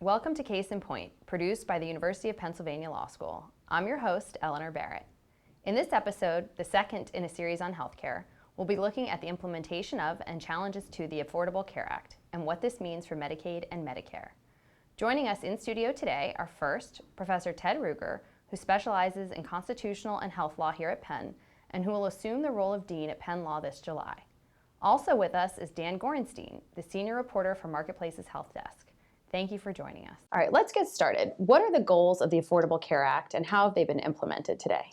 Welcome to Case in Point, produced by the University of Pennsylvania Law School. I'm your host, Eleanor Barrett. In this episode, the second in a series on healthcare, we'll be looking at the implementation of and challenges to the Affordable Care Act and what this means for Medicaid and Medicare. Joining us in studio today are first, Professor Ted Ruger, who specializes in constitutional and health law here at Penn, and who will assume the role of Dean at Penn Law this July. Also with us is Dan Gorenstein, the senior reporter for Marketplace's Health Desk. Thank you for joining us. All right, let's get started. What are the goals of the Affordable Care Act and how have they been implemented today?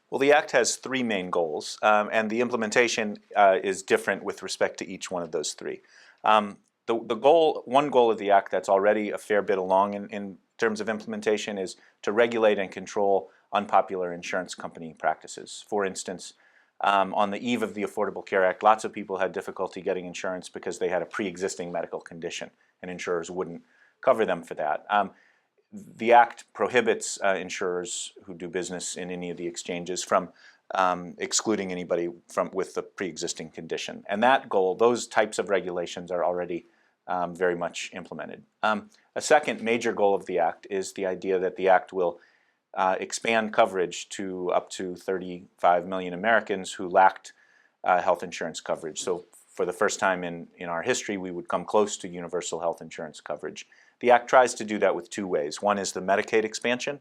Well, the Act has three main goals, and the implementation is different with respect to each one of those three. One goal of the Act that's already a fair bit along in terms of implementation is to regulate and control unpopular insurance company practices. For instance, on the eve of the Affordable Care Act, lots of people had difficulty getting insurance because they had a pre-existing medical condition, and insurers wouldn't cover them for that. The Act prohibits insurers who do business in any of the exchanges from excluding anybody with the pre-existing condition. And that goal, those types of regulations are already very much implemented. A second major goal of the Act is the idea that the Act will expand coverage to up to 35 million Americans who lacked health insurance coverage. So for the first time in our history, we would come close to universal health insurance coverage. The Act tries to do that with two ways. One is the Medicaid expansion.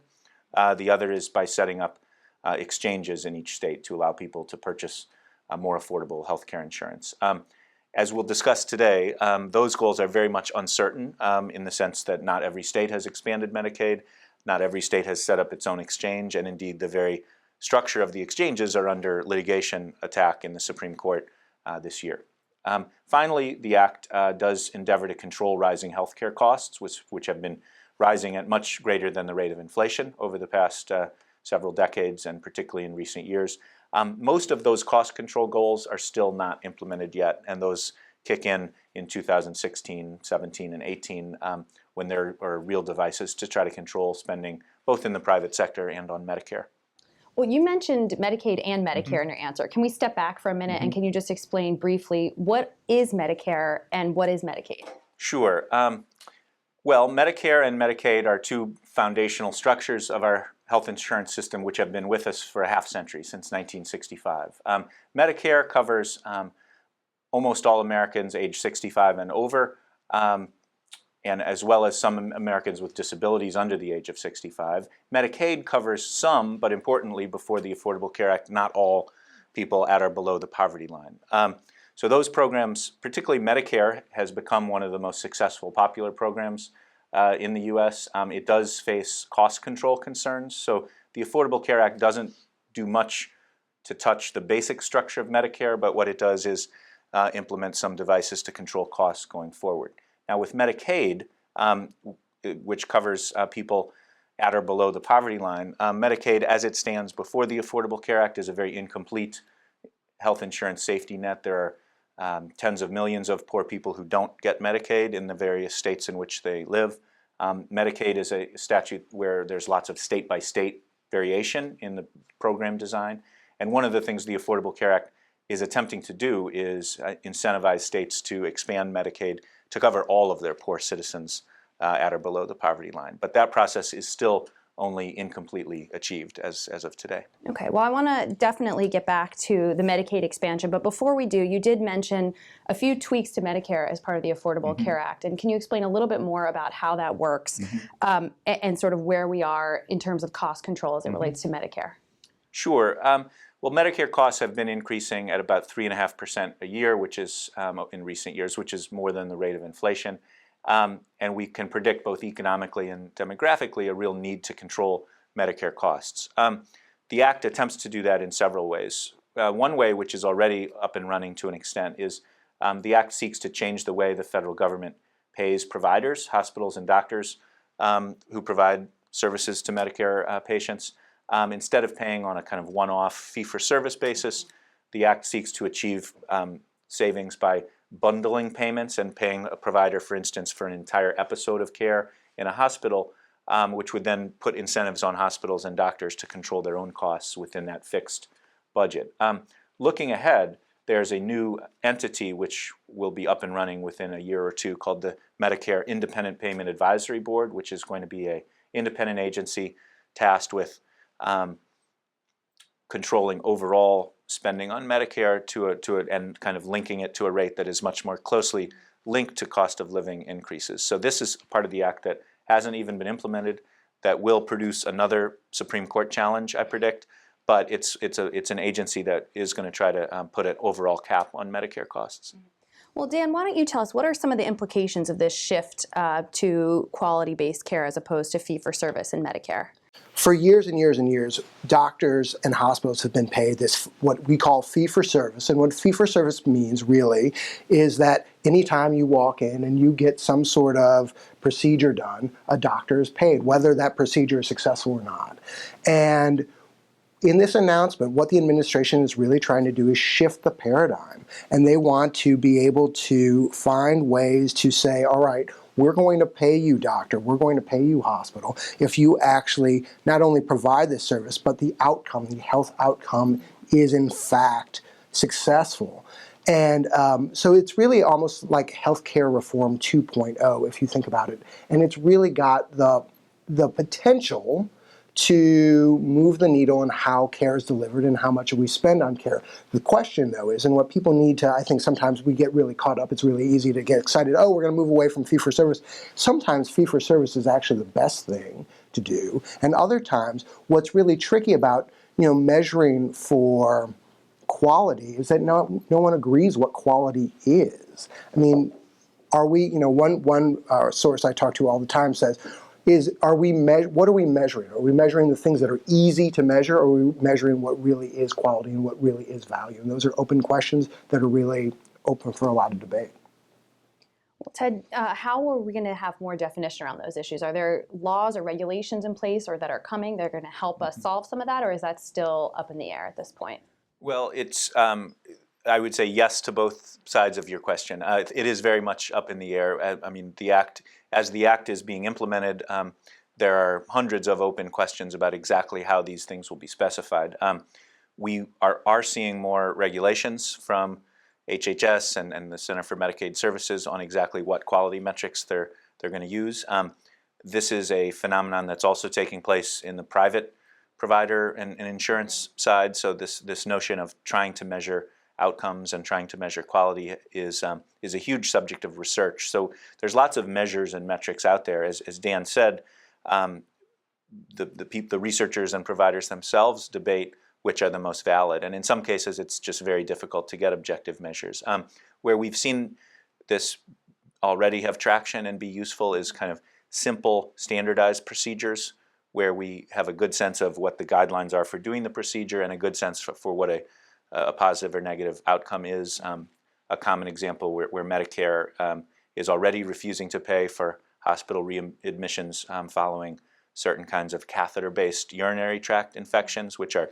The other is by setting up exchanges in each state to allow people to purchase more affordable health care insurance. As we'll discuss today, those goals are very much uncertain in the sense that not every state has expanded Medicaid. Not every state has set up its own exchange, and indeed the very structure of the exchanges are under litigation attack in the Supreme Court this year. Finally, the Act does endeavor to control rising health care costs, which have been rising at much greater than the rate of inflation over the past several decades, and particularly in recent years. Most of those cost control goals are still not implemented yet, and those kick in 2016, 17, and 18 when there are real devices to try to control spending both in the private sector and on Medicare. Well, you mentioned Medicaid and Medicare in your answer. Can we step back for a minute and can you just explain briefly what is Medicare and what is Medicaid? Sure. Well, Medicare and Medicaid are two foundational structures of our health insurance system which have been with us for a half century, since 1965. Medicare covers almost all Americans age 65 and over, and as well as some Americans with disabilities under the age of 65. Medicaid covers some, but importantly, before the Affordable Care Act, not all people at or below the poverty line. So those programs, particularly Medicare, has become one of the most successful popular programs in the U.S. It does face cost control concerns. So the Affordable Care Act doesn't do much to touch the basic structure of Medicare, but what it does is implement some devices to control costs going forward. Now with Medicaid, which covers people at or below the poverty line, Medicaid as it stands before the Affordable Care Act is a very incomplete health insurance safety net. There are tens of millions of poor people who don't get Medicaid in the various states in which they live. Medicaid is a statute where there's lots of state-by-state variation in the program design. And one of the things the Affordable Care Act is attempting to do is incentivize states to expand Medicaid to cover all of their poor citizens at or below the poverty line. But that process is still only incompletely achieved as of today. Okay, well I want to definitely get back to the Medicaid expansion, but before we do, you did mention a few tweaks to Medicare as part of the Affordable Care Act, and can you explain a little bit more about how that works and sort of where we are in terms of cost control as it relates to Medicare? Sure. Well, Medicare costs have been increasing at about 3.5% a year, which is in recent years, which is more than the rate of inflation. And we can predict both economically and demographically a real need to control Medicare costs. The Act attempts to do that in several ways. One way, which is already up and running to an extent, is the Act seeks to change the way the federal government pays providers, hospitals and doctors who provide services to Medicare patients. Instead of paying on a kind of one-off fee-for-service basis, the Act seeks to achieve savings by bundling payments and paying a provider, for instance, for an entire episode of care in a hospital, which would then put incentives on hospitals and doctors to control their own costs within that fixed budget. Looking ahead, there's a new entity which will be up and running within a year or two called the Medicare Independent Payment Advisory Board, which is going to be an independent agency tasked with controlling overall spending on Medicare and kind of linking it to a rate that is much more closely linked to cost of living increases. So this is part of the act that hasn't even been implemented, that will produce another Supreme Court challenge, I predict. But it's an agency that is going to try to put an overall cap on Medicare costs. Well, Dan, why don't you tell us what are some of the implications of this shift to quality-based care as opposed to fee-for-service in Medicare? For years and years and years, doctors and hospitals have been paid this, what we call fee-for-service. And what fee-for-service means really is that anytime you walk in and you get some sort of procedure done, a doctor is paid, whether that procedure is successful or not. And in this announcement, what the administration is really trying to do is shift the paradigm. And they want to be able to find ways to say, all right, we're going to pay you, doctor, we're going to pay you, hospital, if you actually not only provide this service, but the outcome, the health outcome is in fact successful. And so it's really almost like healthcare reform 2.0, if you think about it. And it's really got the potential to move the needle on how care is delivered and how much we spend on care. The question, though, is, and what people need to, I think sometimes we get really caught up, it's really easy to get excited, oh, we're going to move away from fee-for-service. Sometimes fee-for-service is actually the best thing to do. And other times, what's really tricky about, measuring for quality is that no one agrees what quality is. I mean, are we, one source I talk to all the time says, what are we measuring? Are we measuring the things that are easy to measure, or are we measuring what really is quality and what really is value? And those are open questions that are really open for a lot of debate. Well, Ted, how are we going to have more definition around those issues? Are there laws or regulations in place or that are coming that are going to help us solve some of that, or is that still up in the air at this point? Well, it's I would say yes to both sides of your question. It is very much up in the air. I mean, as the act is being implemented, there are hundreds of open questions about exactly how these things will be specified. We are seeing more regulations from HHS and the Center for Medicaid Services on exactly what quality metrics they're going to use. This is a phenomenon that's also taking place in the private provider and insurance side. So this notion of trying to measure outcomes and trying to measure quality is a huge subject of research. So there's lots of measures and metrics out there. As Dan said, the researchers and providers themselves debate which are the most valid. And in some cases, it's just very difficult to get objective measures. Where we've seen this already have traction and be useful is kind of simple, standardized procedures where we have a good sense of what the guidelines are for doing the procedure and a good sense for what a positive or negative outcome is. A common example where Medicare is already refusing to pay for hospital readmissions following certain kinds of catheter-based urinary tract infections, which are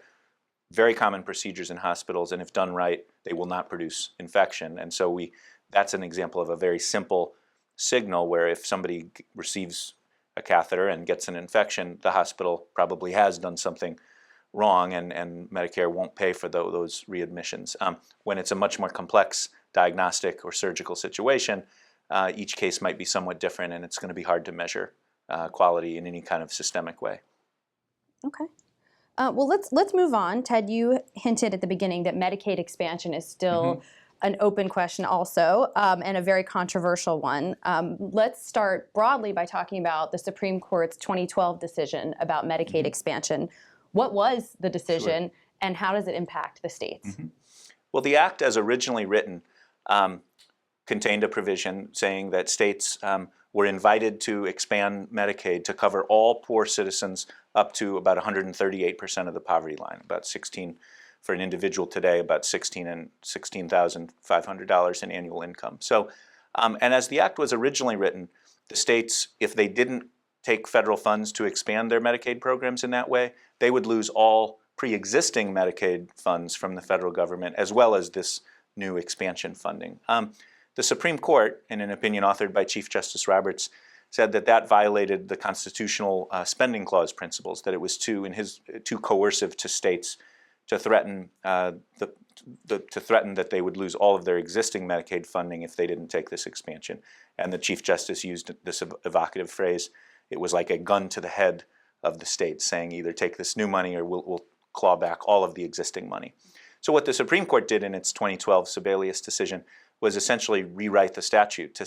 very common procedures in hospitals, and if done right, they will not produce infection. And so that's an example of a very simple signal where if somebody receives a catheter and gets an infection, the hospital probably has done something wrong, and Medicare won't pay for those readmissions. When it's a much more complex diagnostic or surgical situation, each case might be somewhat different, and it's going to be hard to measure quality in any kind of systemic way. Okay. Well, let's move on. Ted, you hinted at the beginning that Medicaid expansion is still an open question also, and a very controversial one. Let's start broadly by talking about the Supreme Court's 2012 decision about Medicaid expansion. What was the decision, and how does it impact the states? Well, the act as originally written contained a provision saying that states were invited to expand Medicaid to cover all poor citizens up to about 138% of the poverty line, about 16 for an individual today, about $16,500 in annual income. So, and as the act was originally written, the states, if they didn't take federal funds to expand their Medicaid programs in that way, they would lose all pre-existing Medicaid funds from the federal government, as well as this new expansion funding. The Supreme Court, in an opinion authored by Chief Justice Roberts, said that violated the constitutional spending clause principles, that it was too coercive to states to threaten the to threaten that they would lose all of their existing Medicaid funding if they didn't take this expansion. And the Chief Justice used this evocative phrase, it was like a gun to the head of the states, saying either take this new money or we'll claw back all of the existing money. So what the Supreme Court did in its 2012 Sebelius decision was essentially rewrite the statute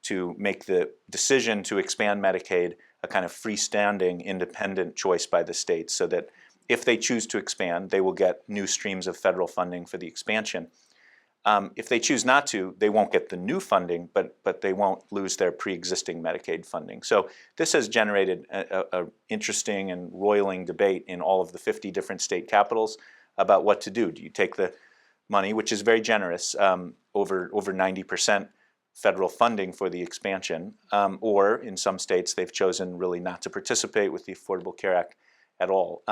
to make the decision to expand Medicaid a kind of freestanding, independent choice by the states, so that if they choose to expand, they will get new streams of federal funding for the expansion. If they choose not to, they won't get the new funding, but they won't lose their pre-existing Medicaid funding. So this has generated a interesting and roiling debate in all of the 50 different state capitals about what to do. Do you take the money, which is very generous, over 90% federal funding for the expansion, or in some states they've chosen really not to participate with the Affordable Care Act at all.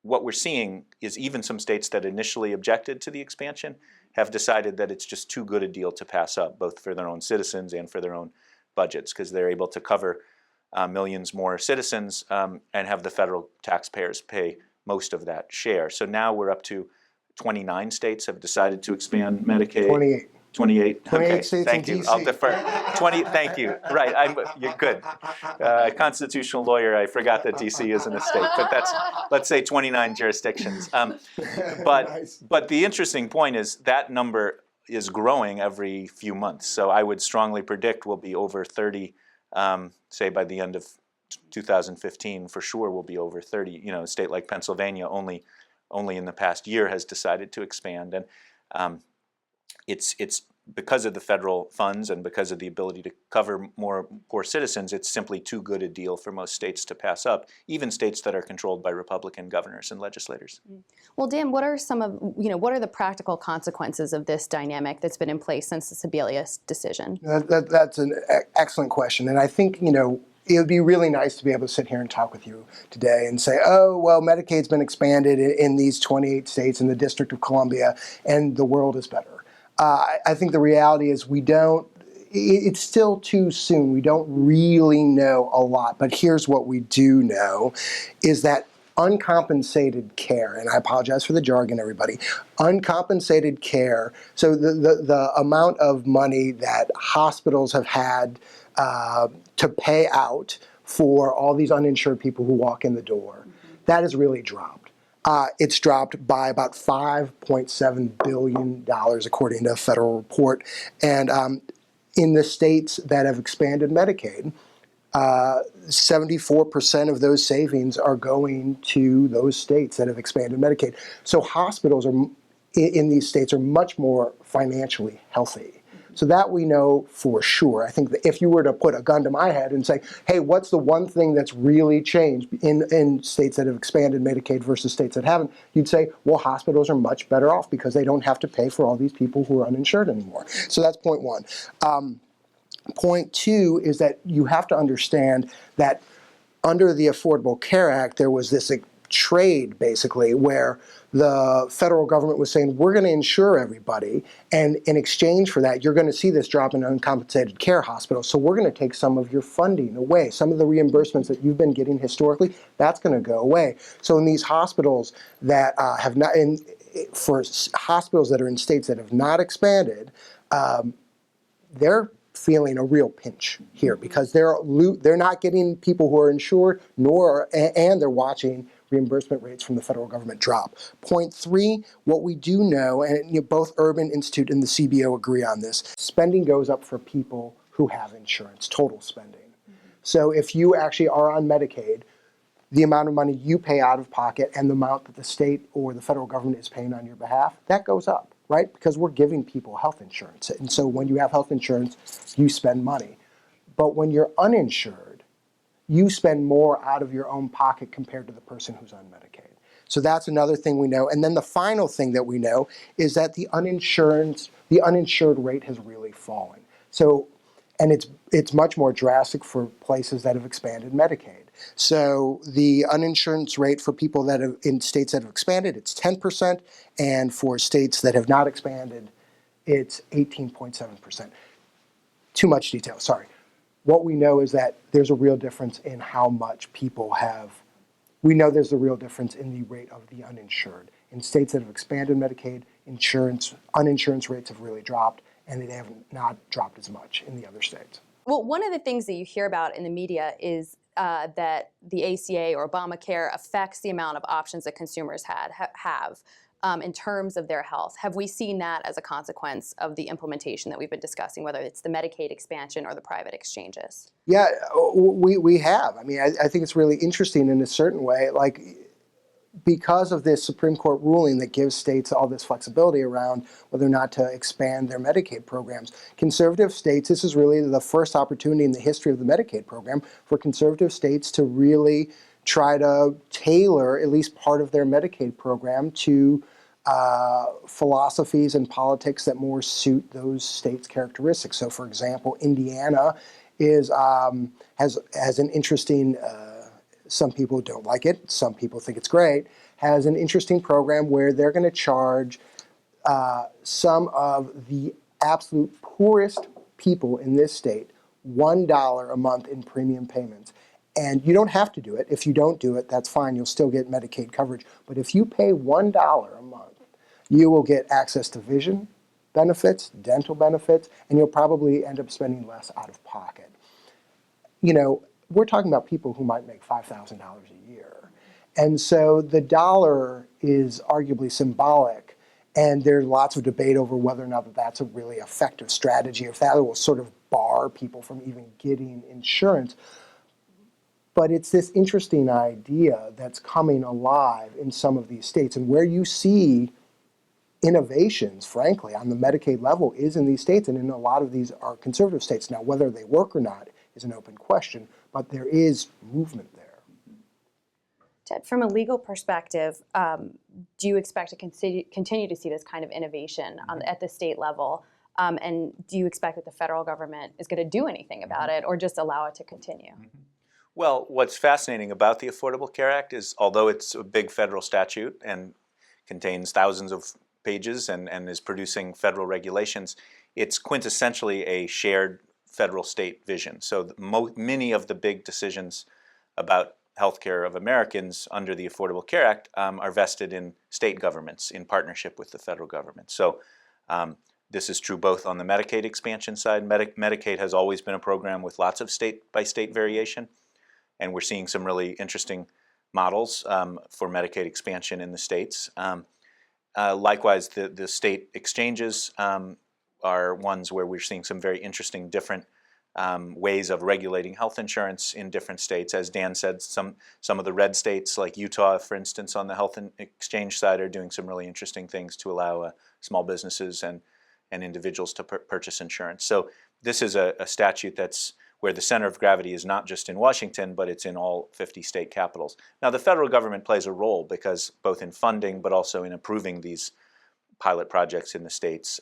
What we're seeing is even some states that initially objected to the expansion have decided that it's just too good a deal to pass up, both for their own citizens and for their own budgets, because they're able to cover millions more citizens and have the federal taxpayers pay most of that share. So now we're up to 29 states have decided to expand Medicaid. 28. 28. 28 Okay, states thank in you. DC. I'll defer. 20. Thank you. Right, you're good. Constitutional lawyer. I forgot that DC isn't a state, but that's, let's say, 29 jurisdictions. Nice. But the interesting point is that number is growing every few months. So I would strongly predict we'll be over 30. Say by the end of 2015, for sure we'll be over 30. You know, a state like Pennsylvania only in the past year has decided to expand, and it's because of the federal funds and because of the ability to cover more poor citizens. It's simply too good a deal for most states to pass up, even states that are controlled by Republican governors and legislators. Well, Dan, what are what are the practical consequences of this dynamic that's been in place since the Sebelius decision? That's an excellent question, and I think it would be really nice to be able to sit here and talk with you today and say, oh, well, Medicaid's been expanded in these 28 states in the District of Columbia, and the world is better. I think the reality is it's still too soon. We don't really know a lot, but here's what we do know is that uncompensated care, and I apologize for the jargon, everybody, uncompensated care, so the amount of money that hospitals have had to pay out for all these uninsured people who walk in the door, that has really dropped. It's dropped by about $5.7 billion, according to a federal report. And in the states that have expanded Medicaid, 74% of those savings are going to those states that have expanded Medicaid. So hospitals in these states are much more financially healthy. So that we know for sure. I think that if you were to put a gun to my head and say, hey, what's the one thing that's really changed in states that have expanded Medicaid versus states that haven't, you'd say, well, hospitals are much better off because they don't have to pay for all these people who are uninsured anymore. So that's point one. Point two is that you have to understand that under the Affordable Care Act, there was this trade, basically, where the federal government was saying, we're going to insure everybody, and in exchange for that, you're going to see this drop in uncompensated care hospitals, so we're going to take some of your funding away. Some of the reimbursements that you've been getting historically, that's going to go away. So in these hospitals that have not, for hospitals that are in states that have not expanded, they're feeling a real pinch here because they're not getting people who are insured, and they're watching reimbursement rates from the federal government drop. Point three, what we do know, and both Urban Institute and the CBO agree on this, spending goes up for people who have insurance, total spending. So if you actually are on Medicaid, the amount of money you pay out of pocket and the amount that the state or the federal government is paying on your behalf, that goes up, right? Because we're giving people health insurance. And so when you have health insurance, you spend money. But when you're uninsured, you spend more out of your own pocket compared to the person who's on Medicaid. So that's another thing we know. And then the final thing that we know is that the uninsured rate has really fallen. So, and it's much more drastic for places that have expanded Medicaid. So the uninsurance rate for people that have in states that have expanded, it's 10%, and for states that have not expanded, it's 18.7%. Too much detail, sorry. What we know is that there's a real difference in how much people have. We know there's a real difference in the rate of the uninsured In states that have expanded Medicaid, uninsurance rates have really dropped, and they have not dropped as much in the other states. Well, one of the things that you hear about in the media is that the ACA or Obamacare affects the amount of options that consumers have in terms of their health. Have we seen that as a consequence of the implementation that we've been discussing, whether it's the Medicaid expansion or the private exchanges? Yeah, we have. I mean, I think it's really interesting in a certain way, like because of this Supreme Court ruling that gives states all this flexibility around whether or not to expand their Medicaid programs. Conservative states, this is really the first opportunity in the history of the Medicaid program for conservative states to really try to tailor at least part of their Medicaid program to philosophies and politics that more suit those states' characteristics. So, for example, Indiana has an interesting. Some people don't like it. Some people think it's great. Has an interesting program where they're going to charge some of the absolute poorest people in this state $1 a month in premium payments. And you don't have to do it. If you don't do it, that's fine. You'll still get Medicaid coverage. But if you pay $1 a month, you will get access to vision benefits, dental benefits, and you'll probably end up spending less out of pocket. You know, we're talking about people who might make $5,000 a year. And so the dollar is arguably symbolic, and there's lots of debate over whether or not that's a really effective strategy, if that will sort of bar people from even getting insurance. But it's this interesting idea that's coming alive in some of these states, and where you see innovations, frankly, on the Medicaid level is in these states, and in a lot of these are conservative states. Now, whether they work or not is an open question, but there is movement there. Ted, from a legal perspective, do you expect to continue to see this kind of innovation at the state level? And do you expect that the federal government is going to do anything about it or just allow it to continue? Well, what's fascinating about the Affordable Care Act is, although it's a big federal statute and contains thousands of pages and is producing federal regulations, it's quintessentially a shared federal-state vision. So many of the big decisions about healthcare of Americans under the Affordable Care Act are vested in state governments in partnership with the federal government. So this is true both on the Medicaid expansion side. Medicaid has always been a program with lots of state-by-state variation, and we're seeing some really interesting models for Medicaid expansion in the states. Likewise, the state exchanges are ones where we're seeing some very interesting different ways of regulating health insurance in different states. As Dan said, some of the red states like Utah, for instance, on the health and exchange side are doing some really interesting things to allow small businesses and individuals to purchase insurance. So this is a statute that's where the center of gravity is not just in Washington, but it's in all 50 state capitals. Now, the federal government plays a role because both in funding, but also in approving these pilot projects in the states.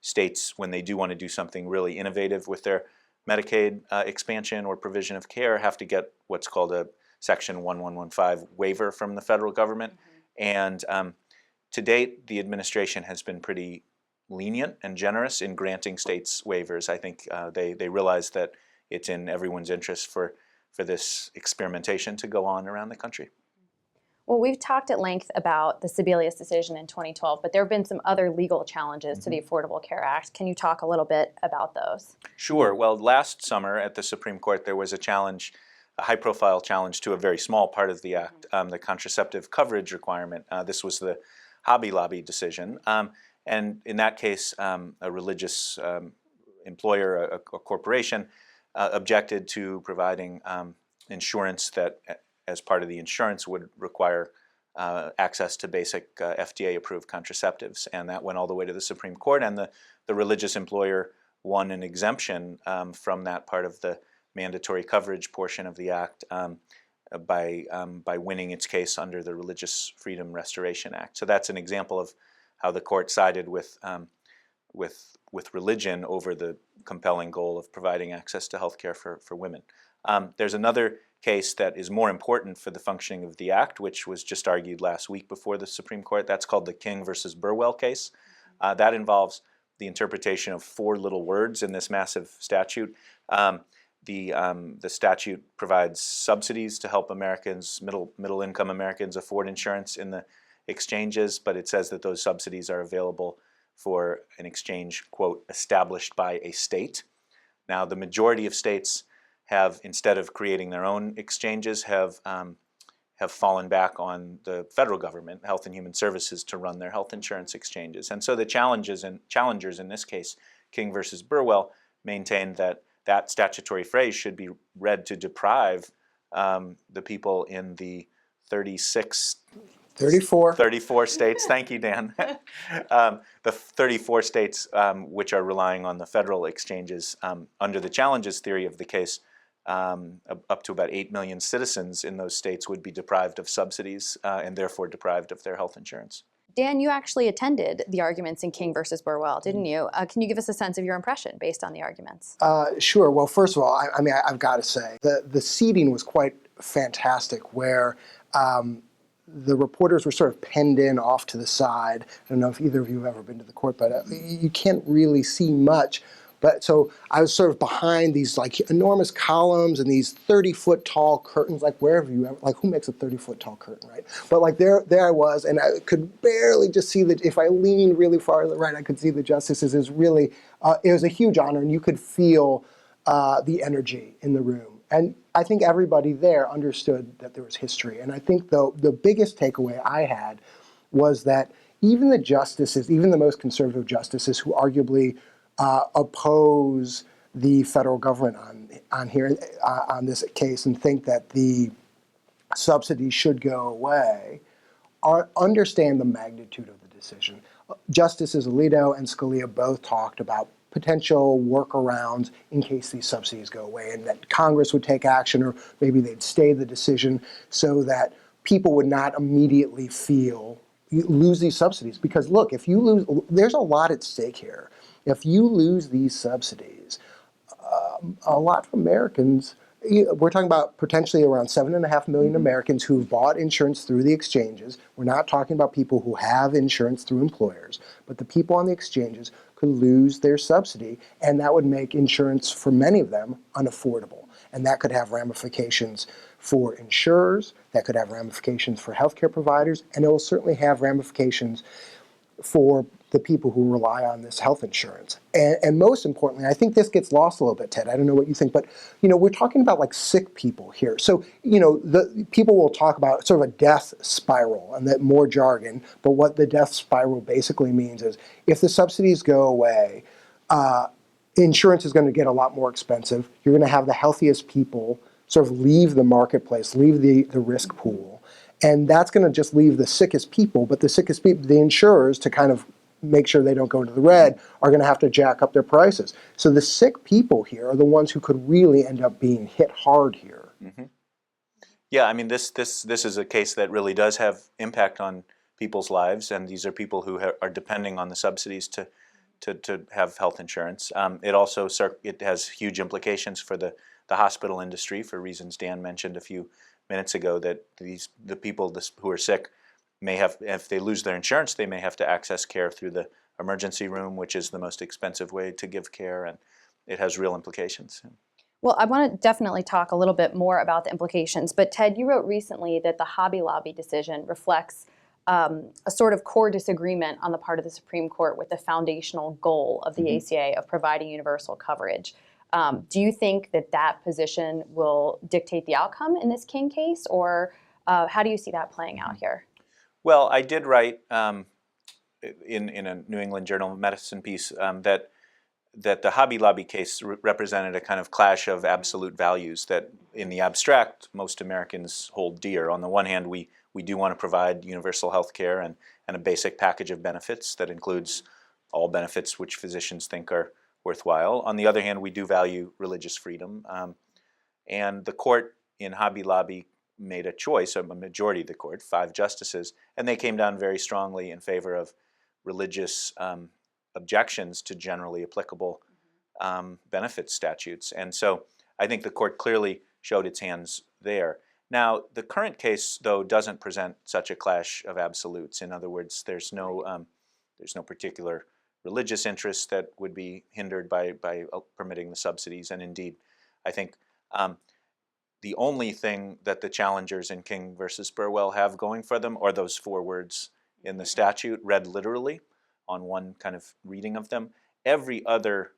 States, when they do want to do something really innovative with their Medicaid expansion or provision of care, have to get what's called a Section 1115 waiver from the federal government. And to date, the administration has been pretty lenient and generous in granting states waivers. I think they realize that it's in everyone's interest for this experimentation to go on around the country. Well, we've talked at length about the Sebelius decision in 2012, but there have been some other legal challenges to the Affordable Care Act. Can you talk a little bit about those? Sure. Well, last summer at the Supreme Court, there was a challenge, a high-profile challenge to a very small part of the act, the contraceptive coverage requirement. This was the Hobby Lobby decision. And in that case, a religious employer, a corporation, objected to providing insurance that, as part of the insurance, would require access to basic FDA-approved contraceptives. And that went all the way to the Supreme Court, and the religious employer won an exemption from that part of the mandatory coverage portion of the Act by winning its case under the Religious Freedom Restoration Act. So that's an example of how the court sided with religion over the compelling goal of providing access to health care for women. There's another case that is more important for the functioning of the Act, which was just argued last week before the Supreme Court. That's called the King versus Burwell case. That involves the interpretation of four little words in this massive statute. The statute provides subsidies to help Americans, middle-income Americans, afford insurance in exchanges, but it says that those subsidies are available for an exchange, quote, established by a state. Now, the majority of states have, instead of creating their own exchanges, have fallen back on the federal government, Health and Human Services, to run their health insurance exchanges. And so the challengers in this case, King versus Burwell, maintained that that statutory phrase should be read to deprive the people in the 34 states, thank you, Dan, the 34 states which are relying on the federal exchanges. Under the challenges theory of the case, up to about 8 million citizens in those states would be deprived of subsidies and therefore deprived of their health insurance. Dan, you actually attended the arguments in King versus Burwell, didn't you? Can you give us a sense of your impression based on the arguments? Sure. Well, first of all, I mean, I've got to say, the seating was quite fantastic, where the reporters were sort of penned in off to the side. I don't know if either of you have ever been to the court, but you can't really see much. But so I was sort of behind these like enormous columns and these 30-foot tall curtains, like wherever you ever, like who makes a 30-foot tall curtain, right? But like there I was, and I could barely just see that. If I leaned really far to the right, I could see the justices. It was really, it was a huge honor, and you could feel the energy in the room. And I think everybody there understood that there was history. And I think the biggest takeaway I had was that even the justices, even the most conservative justices who arguably oppose the federal government on this case and think that the subsidies should go away, understand the magnitude of the decision. Justices Alito and Scalia both talked about potential workarounds in case these subsidies go away, and that Congress would take action, or maybe they'd stay the decision so that people would not immediately lose these subsidies. Because look, if you lose, there's a lot at stake here. If you lose these subsidies, a lot of Americans, we're talking about potentially around 7.5 million Americans who've bought insurance through the exchanges. We're not talking about people who have insurance through employers, but the people on the exchanges could lose their subsidy, and that would make insurance for many of them unaffordable. And that could have ramifications for insurers, that could have ramifications for healthcare providers, and it will certainly have ramifications for the people who rely on this health insurance. And most importantly, I think this gets lost a little bit, Ted. I don't know what you think, but we're talking about like sick people here. So the people will talk about sort of a death spiral and that more jargon. But what the death spiral basically means is if the subsidies go away, insurance is going to get a lot more expensive. You're going to have the healthiest people sort of leave the marketplace, leave the risk pool. And that's going to just leave the sickest people, but the sickest people, the insurers, to kind of make sure they don't go into the red, are going to have to jack up their prices. So the sick people here are the ones who could really end up being hit hard here. Mm-hmm. Yeah, I mean, this is a case that really does have impact on people's lives, and these are people who are depending on the subsidies to have health insurance. It has huge implications for the hospital industry for reasons Dan mentioned a few minutes ago, that the people who are sick may have, if they lose their insurance, they may have to access care through the emergency room, which is the most expensive way to give care, and it has real implications. Well, I want to definitely talk a little bit more about the implications, but Ted, you wrote recently that the Hobby Lobby decision reflects a sort of core disagreement on the part of the Supreme Court with the foundational goal of the ACA of providing universal coverage. Do you think that position will dictate the outcome in this King case, or how do you see that playing out here? Well, I did write in a New England Journal of Medicine piece that the Hobby Lobby case represented a kind of clash of absolute values that, in the abstract, most Americans hold dear. On the one hand, we do want to provide universal health care and a basic package of benefits that includes all benefits which physicians think are worthwhile. On the other hand, we do value religious freedom. And the court in Hobby Lobby made a choice, a majority of the court, 5 justices, and they came down very strongly in favor of religious objections to generally applicable benefit statutes. And so I think the court clearly showed its hands there. Now, the current case, though, doesn't present such a clash of absolutes. In other words, there's no particular religious interests that would be hindered by permitting the subsidies. And indeed, I think the only thing that the challengers in King versus Burwell have going for them are those 4 words in the statute, read literally on one kind of reading of them. Every other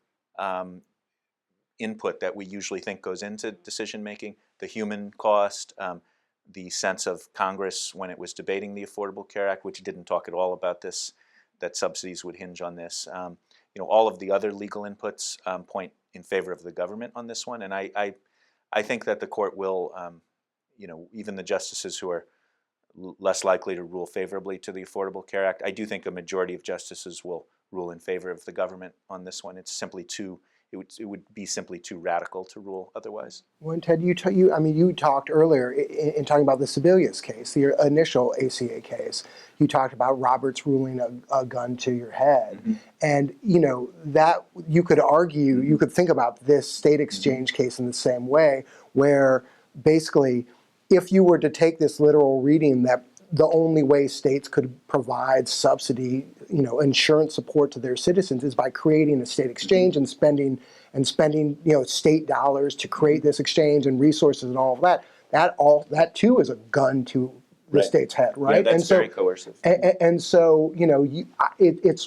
input that we usually think goes into decision making, the human cost, the sense of Congress when it was debating the Affordable Care Act, which didn't talk at all about this, that subsidies would hinge on this. All of the other legal inputs point in favor of the government on this one, and I think that the court will, even the justices who are less likely to rule favorably to the Affordable Care Act, I do think a majority of justices will rule in favor of the government on this one. It's simply too, it would be simply too radical to rule otherwise. When Ted, you talked earlier in talking about the Sebelius case, the initial ACA case. You talked about Roberts ruling a gun to your head, and that you could argue, you could think about this state exchange case in the same way, where basically, if you were to take this literal reading that the only way states could provide subsidy, insurance support to their citizens is by creating a state exchange and spending, state dollars to create this exchange and resources and all of that. That too is a gun to the state's head, right? Yeah, that's very coercive. And so, it's.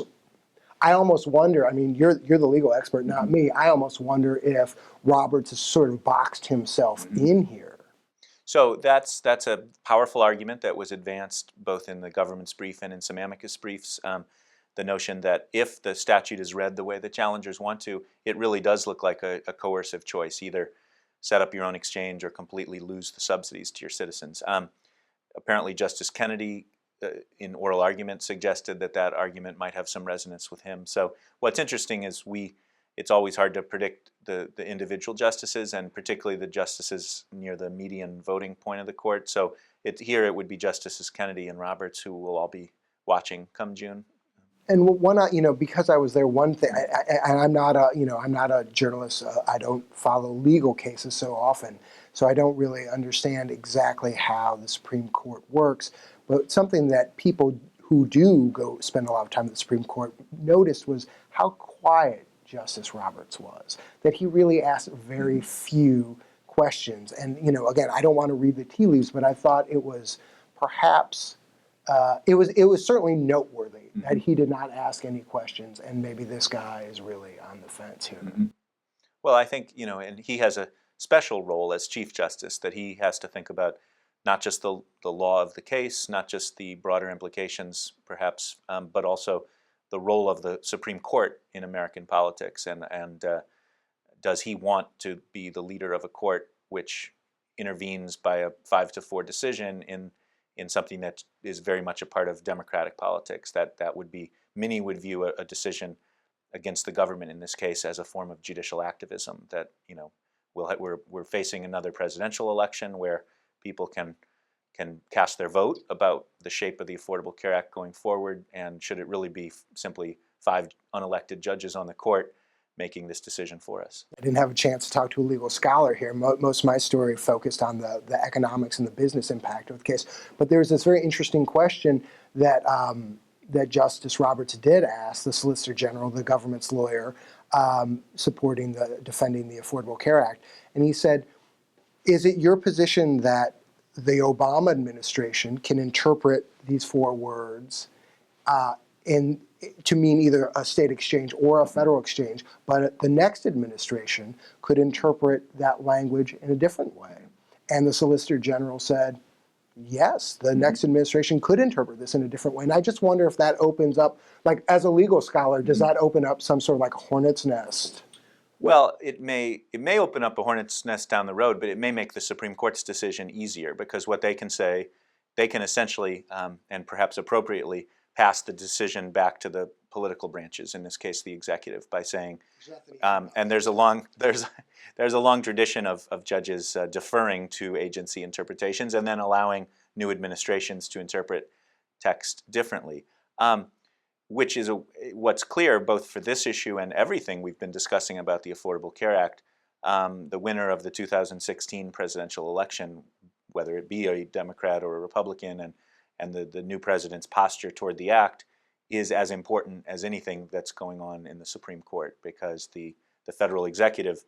I almost wonder. I mean, you're the legal expert, not me. I almost wonder if Roberts has sort of boxed himself in here. So that's a powerful argument that was advanced both in the government's brief and in some amicus briefs. The notion that if the statute is read the way the challengers want to, it really does look like a coercive choice, either set up your own exchange or completely lose the subsidies to your citizens. Apparently Justice Kennedy, in oral argument, suggested that argument might have some resonance with him. So what's interesting is it's always hard to predict the individual justices, and particularly the justices near the median voting point of the court. So here it would be Justices Kennedy and Roberts who will all be watching come June. And because I was there, one thing, and I'm not a journalist. I don't follow legal cases so often, so I don't really understand exactly how the Supreme Court works. But something that people who do go spend a lot of time at the Supreme Court noticed was how quiet Justice Roberts was. That he really asked very few questions. And again, I don't want to read the tea leaves, but I thought it was perhaps. It was certainly noteworthy that he did not ask any questions, and maybe this guy is really on the fence here. Well, I think, and he has a special role as Chief Justice, that he has to think about not just the law of the case, not just the broader implications, perhaps, but also the role of the Supreme Court in American politics, and does he want to be the leader of a court which intervenes by a 5-4 decision in something that is very much a part of democratic politics? That would be, many would view a decision against the government in this case as a form of judicial activism. That we're facing another presidential election where people can cast their vote about the shape of the Affordable Care Act going forward, and should it really be simply 5 unelected judges on the court making this decision for us? I didn't have a chance to talk to a legal scholar here. Most of my story focused on the economics and the business impact of the case. But there's this very interesting question that that Justice Roberts did ask the Solicitor General, the government's lawyer, defending the Affordable Care Act. And he said, is it your position that the Obama administration can interpret these 4 words to mean either a state exchange or a federal exchange, but the next administration could interpret that language in a different way? And the Solicitor General said, yes, the next administration could interpret this in a different way. And I just wonder if that opens up, like, as a legal scholar, does that open up some sort of like hornet's nest? Well, it may open up a hornet's nest down the road, but it may make the Supreme Court's decision easier, because what they can say, they can essentially, and perhaps appropriately, pass the decision back to the political branches, in this case the executive, by saying, and there's a long tradition of judges deferring to agency interpretations and then allowing new administrations to interpret text differently. Which is what's clear both for this issue and everything we've been discussing about the Affordable Care Act. The winner of the 2016 presidential election, whether it be a Democrat or a Republican, and the new president's posture toward the act is as important as anything that's going on in the Supreme Court, because the federal executive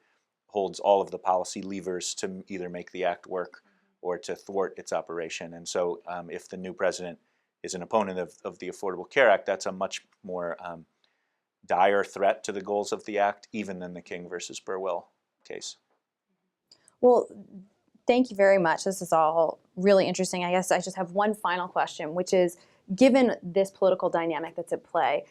holds all of the policy levers to either make the act work or to thwart its operation. And so if the new president is an opponent of the Affordable Care Act, that's a much more dire threat to the goals of the act, even than the King versus Burwell case. Well, thank you very much. This is all really interesting. I guess I just have one final question, which is, given this political dynamic that's at play,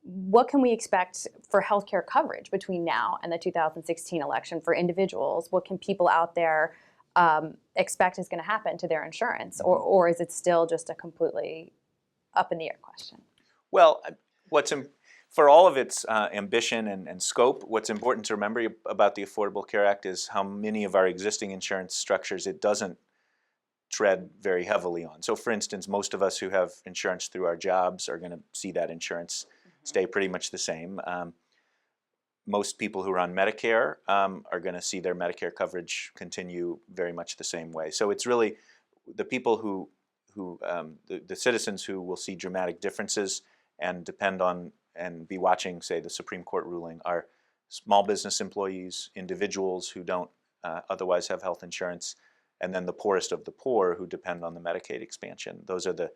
what can we expect for healthcare coverage between now and the 2016 election for individuals? What can people out there expect is going to happen to their insurance, or is it still just a completely up in the air question? Well, for all of its ambition and scope, what's important to remember about the Affordable Care Act is how many of our existing insurance structures it doesn't tread very heavily on. So for instance, most of us who have insurance through our jobs are going to see that insurance stay pretty much the same. Most people who are on Medicare are going to see their Medicare coverage continue very much the same way. So it's really the people the citizens who will see dramatic differences and depend on and be watching, say, the Supreme Court ruling are small business employees, individuals who don't otherwise have health insurance, and then the poorest of the poor who depend on the Medicaid expansion. Those are the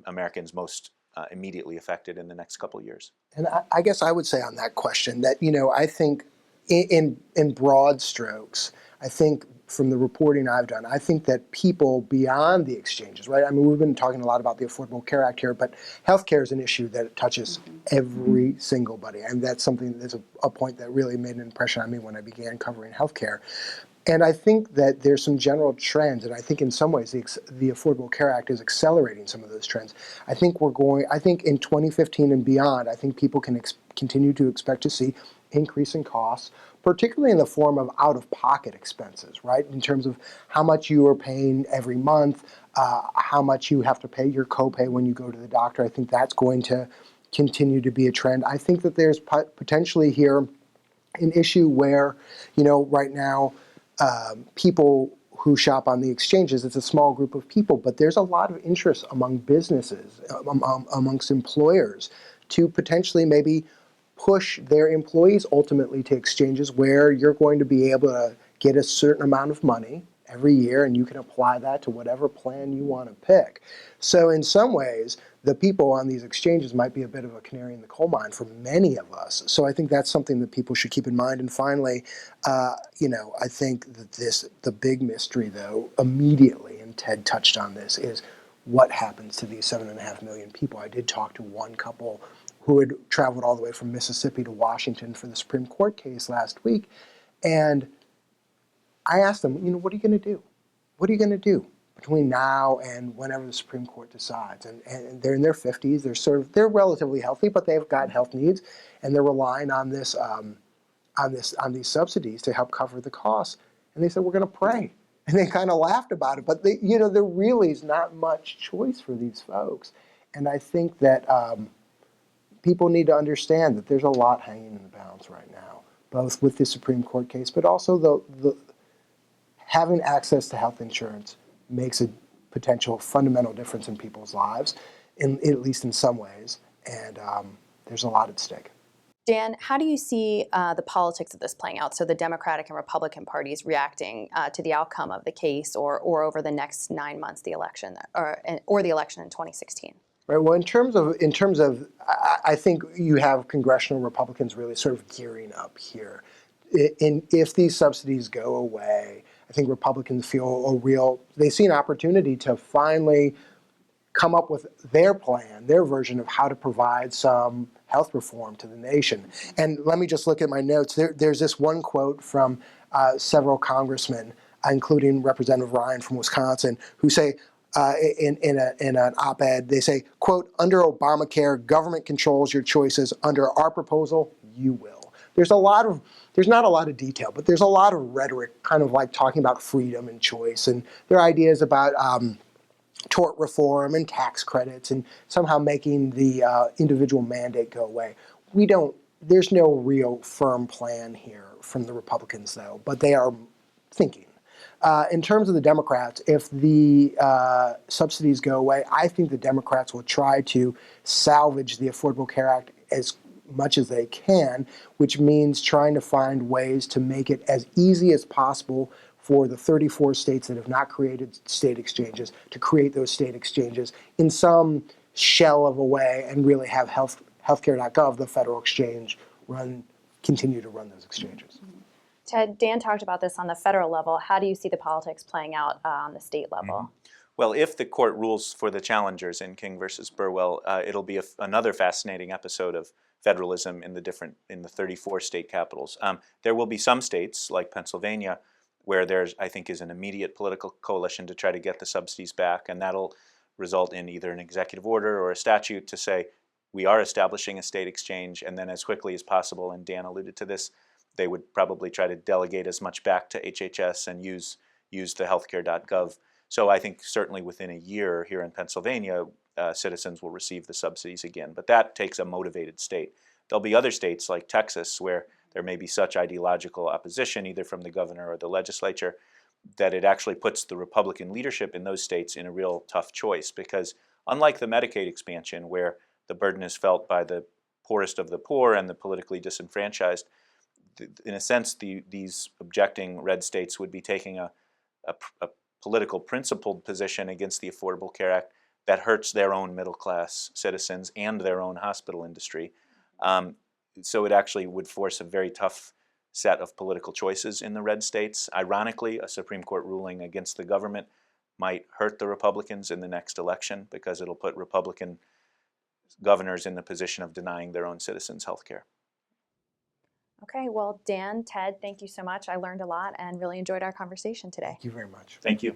Americans most immediately affected in the next couple of years. And I guess I would say on that question that, I think in broad strokes, I think from the reporting I've done, I think that people beyond the exchanges, right? I mean, we've been talking a lot about the Affordable Care Act here, but healthcare is an issue that touches every single body. And that's something that's a point that really made an impression on me when I began covering healthcare. And I think that there's some general trends, and I think in some ways the Affordable Care Act is accelerating some of those trends. I think in 2015 and beyond, I think people can continue to expect to see increase in costs, particularly in the form of out-of-pocket expenses, right? In terms of how much you are paying every month, how much you have to pay your copay when you go to the doctor. I think that's going to continue to be a trend. I think that there's potentially here an issue where, right now, people who shop on the exchanges, it's a small group of people, but there's a lot of interest among businesses, amongst employers, to potentially maybe push their employees ultimately to exchanges where you're going to be able to get a certain amount of money every year and you can apply that to whatever plan you want to pick. So in some ways, the people on these exchanges might be a bit of a canary in the coal mine for many of us. So I think that's something that people should keep in mind. And finally, I think that the big mystery, though, immediately, and Ted touched on this, is what happens to these 7.5 million people. I did talk to one couple who had traveled all the way from Mississippi to Washington for the Supreme Court case last week. And I asked them, what are you going to do? What are you going to do between now and whenever the Supreme Court decides? And they're in their 50s. They're relatively healthy, but they've got health needs, and they're relying on these subsidies to help cover the costs. And they said, we're going to pray. And they kind of laughed about it. But there really is not much choice for these folks. And I think that people need to understand that there's a lot hanging in the balance right now, both with the Supreme Court case, but also the having access to health insurance makes a potential fundamental difference in people's lives, at least in some ways, and there's a lot at stake. Dan, how do you see the politics of this playing out? So the Democratic and Republican parties reacting to the outcome of the case, or over the next 9 months, the election, or the election in 2016? Right. Well, in terms of, I think you have congressional Republicans really sort of gearing up here. If these subsidies go away, I think Republicans feel they see an opportunity to finally come up with their plan, their version of how to provide some health reform to the nation. And let me just look at my notes. There's this one quote from several congressmen, including Representative Ryan from Wisconsin, who say, in an op-ed, they say, quote, under Obamacare, government controls your choices. Under our proposal, you will. There's not a lot of detail, but there's a lot of rhetoric kind of like talking about freedom and choice. And there are ideas about tort reform and tax credits and somehow making the individual mandate go away. There's no real firm plan here from the Republicans, though, but they are thinking. In terms of the Democrats, if the subsidies go away, I think the Democrats will try to salvage the Affordable Care Act as much as they can, which means trying to find ways to make it as easy as possible for the 34 states that have not created state exchanges to create those state exchanges in some shell of a way and really have healthcare.gov, the federal exchange, continue to run those exchanges. Ted, Dan talked about this on the federal level. How do you see the politics playing out on the state level? Well, if the court rules for the challengers in King versus Burwell, it'll be another fascinating episode of federalism in the 34 state capitals. There will be some states like Pennsylvania where there's, I think, is an immediate political coalition to try to get the subsidies back, and that'll result in either an executive order or a statute to say we are establishing a state exchange, and then as quickly as possible, and Dan alluded to this, they would probably try to delegate as much back to HHS and use the healthcare.gov. So I think certainly within a year here in Pennsylvania, citizens will receive the subsidies again. But that takes a motivated state. There'll be other states like Texas where there may be such ideological opposition either from the governor or the legislature that it actually puts the Republican leadership in those states in a real tough choice, because unlike the Medicaid expansion where the burden is felt by the poorest of the poor and the politically disenfranchised, in a sense these objecting red states would be taking a political principled position against the Affordable Care Act that hurts their own middle class citizens and their own hospital industry. So it actually would force a very tough set of political choices in the red states. Ironically, a Supreme Court ruling against the government might hurt the Republicans in the next election because it'll put Republican governors in the position of denying their own citizens health care. Okay, well, Dan, Ted, thank you so much. I learned a lot and really enjoyed our conversation today. Thank you very much. Thank you.